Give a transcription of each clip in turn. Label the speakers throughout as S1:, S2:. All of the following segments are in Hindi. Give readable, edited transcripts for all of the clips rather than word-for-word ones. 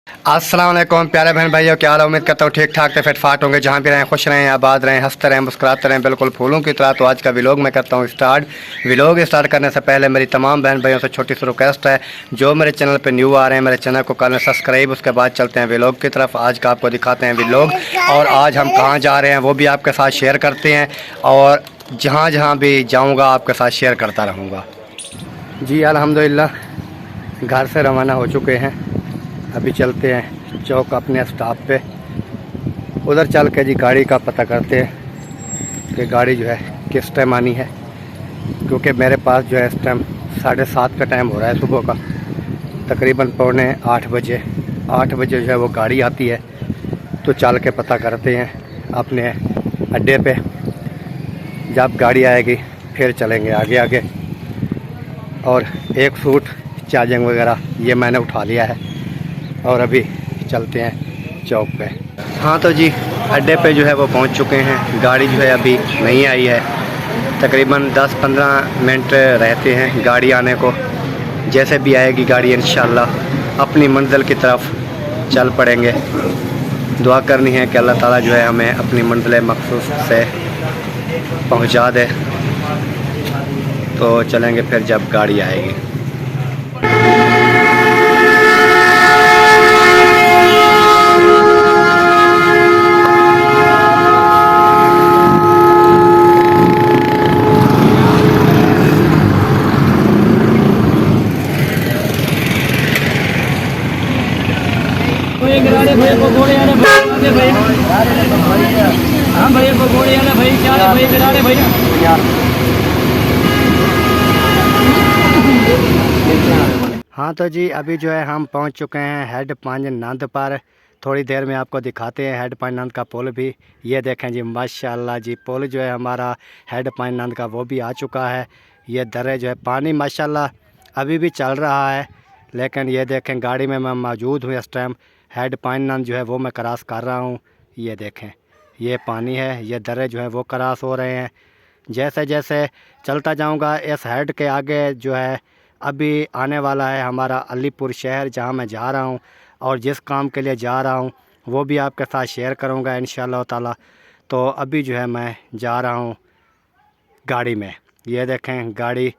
S1: अस्सलाम वालेकुम प्यारे बहन भाइयों, क्या हाल है? उम्मीद करता हूँ ठीक ठाक से फिट फाट होंगे। जहाँ भी रहें खुश रहें, आबाद रहें, हंसते रहें, मुस्कुराते रहें, बिल्कुल फूलों की तरह। तो आज का व्लॉग मैं करता हूँ स्टार्ट। व्लॉग स्टार्ट करने से पहले मेरी तमाम बहन भाइयों से छोटी सी रिक्वेस्ट है, जो मेरे चैनल पर न्यू आ रहे हैं मेरे चैनल को कर लें सब्सक्राइब। उसके बाद चलते हैं व्लॉग की तरफ। आज का आपको दिखाते हैं व्लॉग, और आज हम कहाँ जा रहे हैं वो भी आपके साथ शेयर करते हैं, और जहाँ जहाँ भी जाऊँगा आपके साथ शेयर करता रहूँगा। जी अल्हम्दुलिल्लाह घर से रवाना हो चुके हैं। अभी चलते हैं चौक अपने स्टॉप पे, उधर चल के जी गाड़ी का पता करते हैं कि गाड़ी जो है किस टाइम आनी है, क्योंकि मेरे पास जो है इस टाइम 7:30 का टाइम हो रहा है सुबह का, तकरीबन 7:45 8 बजे जो है वो गाड़ी आती है। तो चल के पता करते हैं अपने अड्डे पे, जब गाड़ी आएगी फिर चलेंगे आगे आगे। और एक सूट चार्जिंग वगैरह ये मैंने उठा लिया है, और अभी चलते हैं चौक पे। हाँ तो जी अड्डे पे जो है वो पहुंच चुके हैं। गाड़ी जो है अभी नहीं आई है, तकरीबन 10-15 मिनट रहते हैं गाड़ी आने को। जैसे भी आएगी गाड़ी इंशाल्लाह अपनी मंजिल की तरफ चल पड़ेंगे। दुआ करनी है कि अल्लाह ताला जो है हमें अपनी मंजिल मखसूस से पहुंचा दे। तो चलेंगे फिर जब गाड़ी आएगी। हाँ तो जी अभी जो है हम पहुंच चुके हैं हेड पंज नंद पर। थोड़ी देर में आपको दिखाते हैं हेड पंज नंद का पुल भी। ये देखें जी माशाल्लाह जी, पुल जो है हमारा हेड पंज नंद का वो भी आ चुका है। ये दर्रे जो है पानी माशाल्लाह अभी भी चल रहा है, लेकिन ये देखें गाड़ी में मैं मौजूद हूँ इस टाइम। हेड पंज नंद जो है वो मैं क्रॉस कर रहा हूँ। ये देखें ये पानी है, ये दर्रे जो है वो क्रॉस हो रहे हैं। जैसे जैसे चलता जाऊँगा इस हेड के आगे जो है अभी आने वाला है हमारा अलीपुर शहर, जहाँ मैं जा रहा हूँ और जिस काम के लिए जा रहा हूँ वो भी आपके साथ शेयर करूँगा इंशाअल्लाह ताला। तो अभी जो है मैं जा रहा हूँ गाड़ी में। ये देखें गाड़ी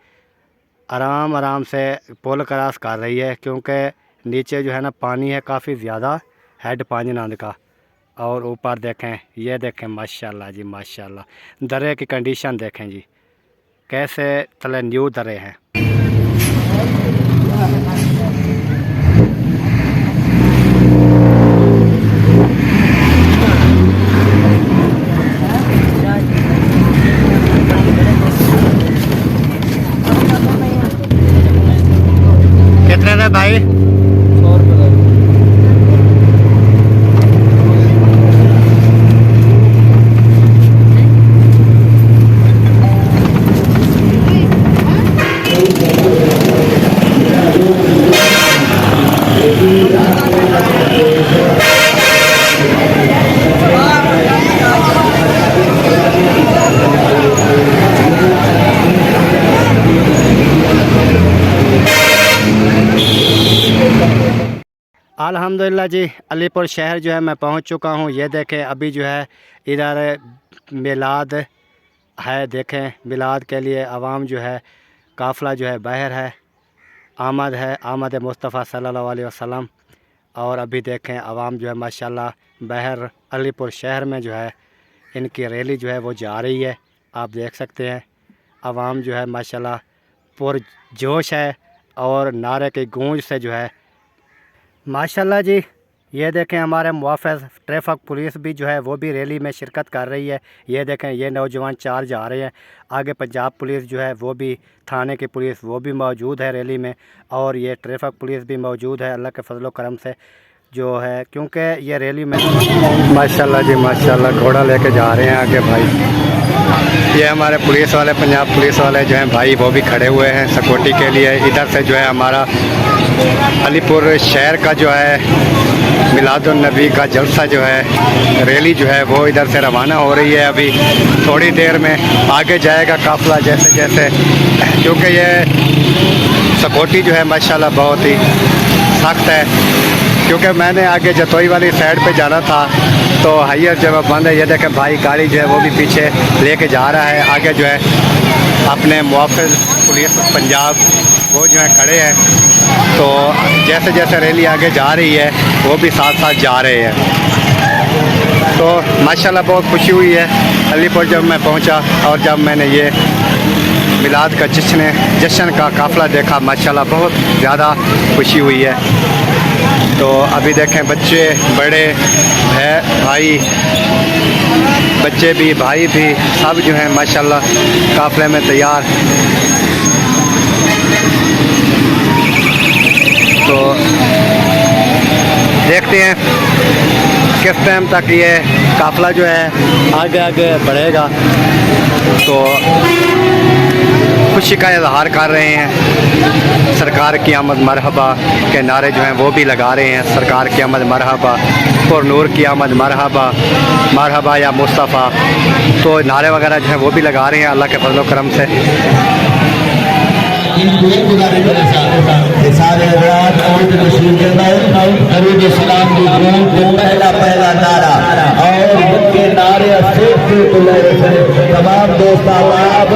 S1: आराम आराम से पुल क्रॉस कर रही है, क्योंकि नीचे जो है ना पानी है काफ़ी ज़्यादा हेड पानी नंद का। और ऊपर देखें, ये देखें माशाल्लाह जी माशाल्लाह, दर्रे की कंडीशन देखें जी कैसे तले न्यू दर्रे हैं। कितने थे भाई?
S2: 100 रुपये।
S1: अल्हम्दुलिल्लाह जी अलीपुर शहर जो है मैं पहुंच चुका हूं। ये देखें अभी जो है इधर मिलाद है। देखें मिलाद के लिए आवाम जो है काफ़िला जो है बाहर है, आमद है आमद मुस्तफ़ा सल्लल्लाहु अलैहि वसल्लम। और अभी देखें आवाम जो है माशाल्लाह बाहर अलीपुर शहर में जो है इनकी रैली जो है वो जा रही है। आप देख सकते हैं आवाम जो है माशाल्लाह पुरजोश है, और नारे की गूंज से जो है माशाल्लाह जी। ये देखें हमारे मुआफ़िज़ ट्रैफिक पुलिस भी जो है वो भी रैली में शिरकत कर रही है। ये देखें ये नौजवान 4 जा रहे हैं। आगे पंजाब पुलिस जो है वो भी, थाने की पुलिस वो भी मौजूद है रैली में, और ये ट्रैफिक पुलिस भी मौजूद है अल्लाह के फजलो करम से जो है, क्योंकि ये रैली में माशाल्लाह जी माशाल्लाह घोड़ा लेके जा रहे हैं आगे भाई। ये हमारे पुलिस वाले, पंजाब पुलिस वाले जो हैं भाई वो भी खड़े हुए हैं सिक्योरिटी के लिए। इधर से जो है हमारा अलीपुर शहर का जो है मिलादुन नबी का जलसा जो है रैली जो है वो इधर से रवाना हो रही है। अभी थोड़ी देर में आगे जाएगा काफ़िला जैसे जैसे, क्योंकि ये सिक्योरिटी जो है माशाल्लाह बहुत ही सख्त है। क्योंकि मैंने आगे जतोई वाली साइड पे जाना था तो हाईयर जो है बंद है। ये देखें भाई गाड़ी जो है वो भी पीछे लेके जा रहा है। आगे जो है अपने मुआफ़िज़ पुलिस पंजाब वो जो है खड़े हैं। तो जैसे जैसे रैली आगे जा रही है वो भी साथ साथ जा रहे हैं। तो माशाल्लाह बहुत खुशी हुई है अलीपुर जब मैं पहुंचा और जब मैंने ये मिलाद का जश्न का काफ़िला देखा, माशाल्लाह बहुत ज़्यादा खुशी हुई है। तो अभी देखें बच्चे बड़े भाई, बच्चे भी भाई भी सब जो हैं माशाल्लाह काफ़िले में तैयार। तो देखते हैं किस टाइम तक ये काफ़िला जो है आगे आगे बढ़ेगा। तो खुशी का इजहार कर रहे हैं। सरकार की आमद मरहबा के नारे जो हैं वो भी लगा रहे हैं। सरकार की आमद मरहबा, और नूर की आमद मरहबा, मरहबा या मुस्तफ़ा। तो नारे वगैरह जो हैं वो भी लगा रहे हैं अल्लाह के फजल करम से।
S2: पहला नारा और उनके नारे तमाम दोस्त आप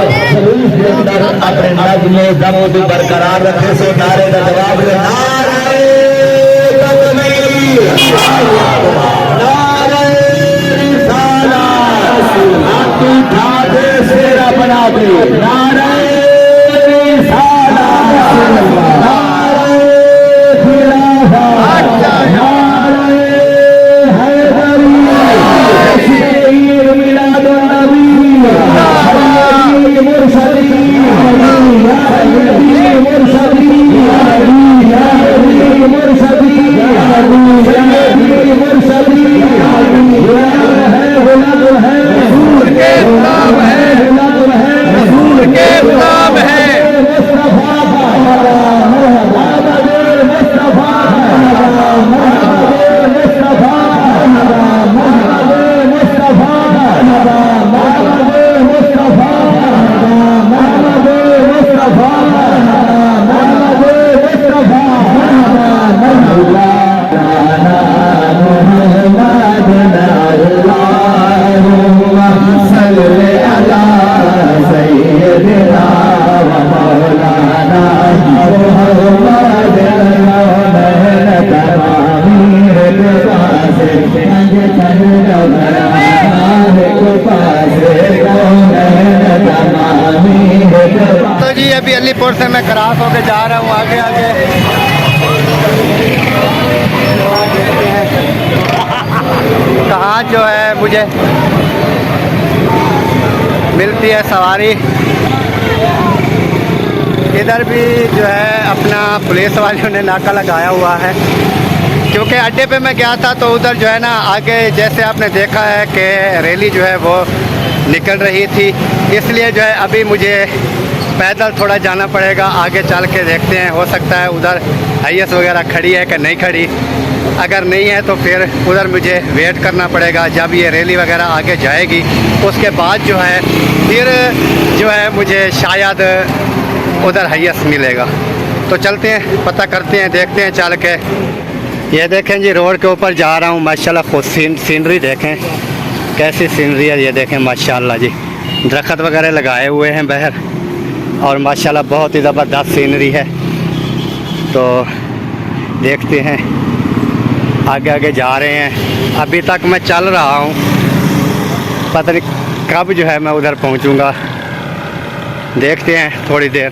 S2: अपने नज़्म ज़ब्त बरकरार रखे। सो नारे का जवाब शेरा बना दे।
S1: तो जी अभी अलीपुर से मैं क्रॉस होकर जा रहा हूँ आगे आगे। कहाँ जो है मुझे मिलती है सवारी। इधर भी जो है अपना पुलिस वालों ने नाका लगाया हुआ है, क्योंकि अड्डे पे मैं गया था तो उधर जो है ना आगे जैसे आपने देखा है कि रैली जो है वो निकल रही थी, इसलिए जो है अभी मुझे पैदल थोड़ा जाना पड़ेगा। आगे चल के देखते हैं, हो सकता है उधर IS वगैरह खड़ी है कि नहीं खड़ी। अगर नहीं है तो फिर उधर मुझे वेट करना पड़ेगा। जब ये रैली वगैरह आगे जाएगी उसके बाद जो है फिर जो है मुझे शायद उधर IS मिलेगा। तो चलते हैं, पता करते हैं, देखते हैं चल के। ये देखें जी रोड के ऊपर जा रहा हूँ, माशाल्लाह खुद सीनरी देखें कैसी सीनरी है। ये देखें माशाल्लाह जी, दरख्त वगैरह लगाए हुए हैं बाहर और माशाल्लाह बहुत ही ज़बरदस्त सीनरी है। तो देखते हैं, आगे आगे जा रहे हैं। अभी तक मैं चल रहा हूँ, पता नहीं कब जो है मैं उधर पहुँचूँगा, देखते हैं थोड़ी देर।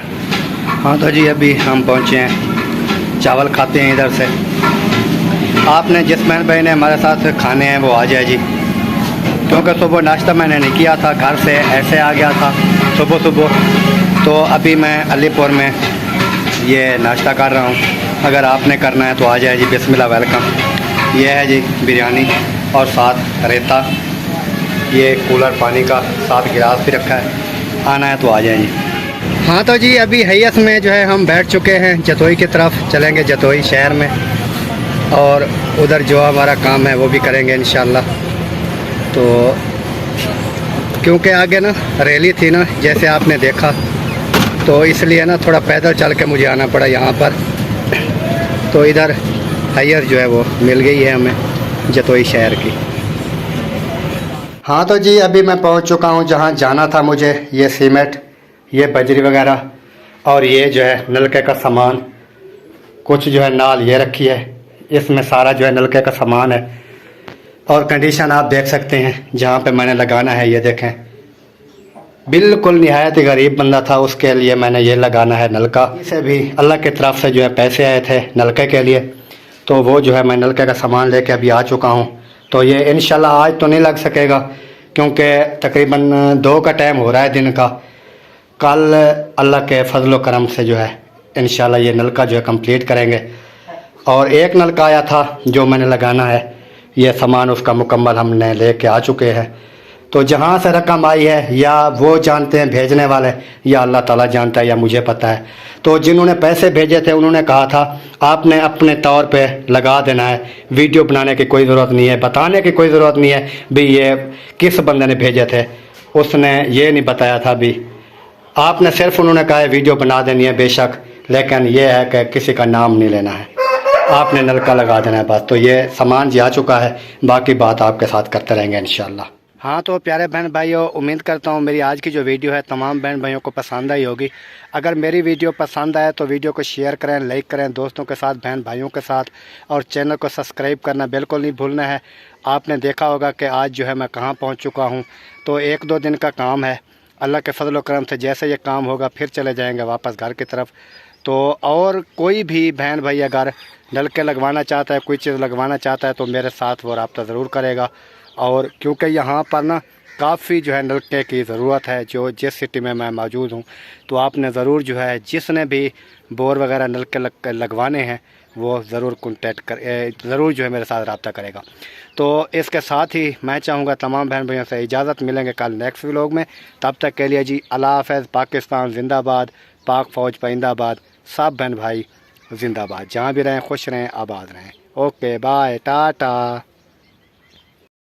S1: हाँ तो जी अभी हम पहुँचे हैं, चावल खाते हैं इधर से। आपने जिस मैन भाई ने हमारे साथ खाने हैं वो आ जाए जी, क्योंकि सुबह नाश्ता मैंने नहीं किया था, घर से ऐसे आ गया था सुबह सुबह। तो अभी मैं अलीपुर में ये नाश्ता कर रहा हूँ। अगर आपने करना है तो आ जाए जी, बिस्मिल्लाह वेलकम। ये है जी बिरयानी और साथ रेता, ये कूलर पानी का साथ गिलास भी रखा है, आना है तो आ जाए जी। हाँ तो जी अभी IS में जो है हम बैठ चुके हैं, जतोई की तरफ चलेंगे, जतोई शहर में, और उधर जो हमारा काम है वो भी करेंगे इंशाल्लाह। तो क्योंकि आगे ना रैली थी ना जैसे आपने देखा, तो इसलिए ना थोड़ा पैदल चल के मुझे आना पड़ा यहाँ पर। तो इधर हायर जो है वो मिल गई है हमें जतोई शहर की। हाँ तो जी अभी मैं पहुंच चुका हूं जहां जाना था मुझे। ये सीमेंट, ये बजरी वगैरह और ये जो है नलके का सामान, कुछ जो है नाल ये रखी है, इसमें सारा जो है नलके का सामान है। और कंडीशन आप देख सकते हैं जहाँ पे मैंने लगाना है, ये देखें बिल्कुल निहायत ही गरीब बंदा था, उसके लिए मैंने ये लगाना है नलका। इसे भी अल्लाह की तरफ से जो है पैसे आए थे नलके के लिए, तो वो जो है मैं नलके का सामान लेके अभी आ चुका हूँ। तो ये इंशाल्लाह आज तो नहीं लग सकेगा क्योंकि तकरीबन 2 का टाइम हो रहा है दिन का। कल अल्लाह के फजल व करम से जो है इंशाल्लाह ये नलका जो है कंप्लीट करेंगे। और एक नलका आया था जो मैंने लगाना है, ये सामान उसका मुकम्मल हमने लेके आ चुके हैं। तो जहाँ से रकम आई है या वो जानते हैं भेजने वाले, या अल्लाह ताला जानता है या मुझे पता है। तो जिन्होंने पैसे भेजे थे उन्होंने कहा था आपने अपने तौर पे लगा देना है, वीडियो बनाने की कोई ज़रूरत नहीं है, बताने की कोई ज़रूरत नहीं है भी ये किस बंदे ने भेजे थे, उसने ये नहीं बताया था भी। आपने सिर्फ उन्होंने कहा है वीडियो बना देनी है बेशक, लेकिन यह है कि किसी का नाम नहीं लेना है, आपने नलका लगा देना है बस। तो ये सामान जी आ चुका है, बाकी बात आपके साथ करते रहेंगे इंशाल्लाह। हाँ तो प्यारे बहन भाइयों, उम्मीद करता हूँ मेरी आज की जो वीडियो है तमाम बहन भाइयों को पसंद आई होगी। अगर मेरी वीडियो पसंद आए तो वीडियो को शेयर करें, लाइक करें दोस्तों के साथ, बहन भाइयों के साथ, और चैनल को सब्सक्राइब करना बिल्कुल नहीं भूलना है। आपने देखा होगा कि आज जो है मैं कहाँ पहुँच चुका हूँ। तो 1-2 दिन का काम है, अल्लाह के फजल व करम से जैसे ये काम होगा फिर चले जाएंगे वापस घर की तरफ। तो और कोई भी बहन भाई अगर नलके लगवाना चाहता है, कोई चीज़ लगवाना चाहता है तो मेरे साथ वो रब्ता ज़रूर करेगा। और क्योंकि यहाँ पर ना काफ़ी जो है नलके की ज़रूरत है, जो जिस सिटी में मैं मौजूद हूँ, तो आपने ज़रूर जो है जिसने भी बोर वगैरह नलके लगवाने हैं वो ज़रूर कॉन्टैक्ट कर, ज़रूर जो है मेरे साथ रब्ता करेगा। तो इसके साथ ही मैं चाहूँगा तमाम बहन भाइयों से इजाज़त, मिलेंगे कल नेक्स्ट व्लॉग में। तब तक के लिए जी अल्लाह हाफ़िज़। पाकिस्तान जिंदाबाद, पाक फ़ौज पाइंदाबाद, सब बहन भाई जिंदाबाद। जहाँ भी रहें खुश रहें, आबाद रहें। Okay bye, Tata.